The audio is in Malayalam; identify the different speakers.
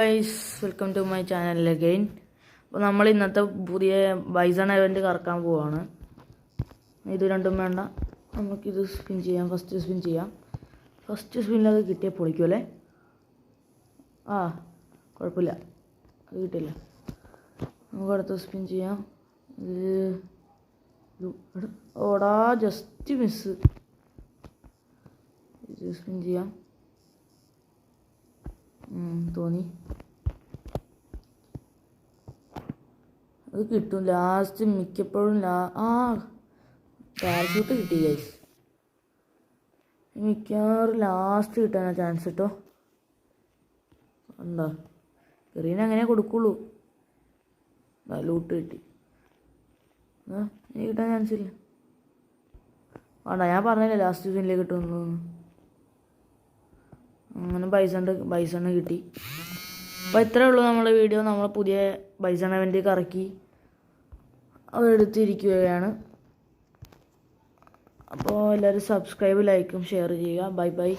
Speaker 1: Guys, welcome to my channel again. അപ്പോൾ നമ്മൾ ഇന്നത്തെ പുതിയ ബൈസൺ ഇവൻറ്റ് കറക്കാൻ പോവാണ്. ഇത് രണ്ടും വേണ്ട, നമുക്കിത് സ്പിൻ ചെയ്യാം. ഫസ്റ്റ് സ്പിൻ ചെയ്യാം. ഫസ്റ്റ് സ്പിന്നിൽ അത് കിട്ടിയാൽ പൊളിക്കും അല്ലേ? കുഴപ്പമില്ല, അത് കിട്ടില്ല. നമുക്ക് അടുത്ത സ്പിൻ ചെയ്യാം. ഓടാ, ജസ്റ്റ് മിസ്. ഇത് സ്പിൻ ചെയ്യാം. തോന്നി അത് കിട്ടും ലാസ്റ്റ്. മിക്കപ്പോഴും പാരഷൂട്ട് കിട്ടി ഗൈസ്. മിക്കവാറും ലാസ്റ്റ് കിട്ടാനാ ചാൻസ് കേട്ടോ. എന്താ ചെറിയ അങ്ങനെ കൊടുക്കുള്ളൂ. ലൂട്ട് കിട്ടി. ഇനി കിട്ടാൻ ചാൻസ് ഇല്ല. ഞാൻ പറഞ്ഞില്ലേ ലാസ്റ്റ് സീസണിലേക്ക് കിട്ടുമെന്ന്. അങ്ങനെ ബൈസണ് കിട്ടി. അപ്പോൾ ഇത്രയേ ഉള്ളൂ നമ്മുടെ വീഡിയോ. നമ്മൾ പുതിയ ബൈസൺ ഇവൻറ്റ് കറക്കി അതെടുത്തിരിക്കുകയാണ്. അപ്പോൾ എല്ലാവരും സബ്സ്ക്രൈബ്, ലൈക്കും ഷെയർ ചെയ്യുക. Bye bye.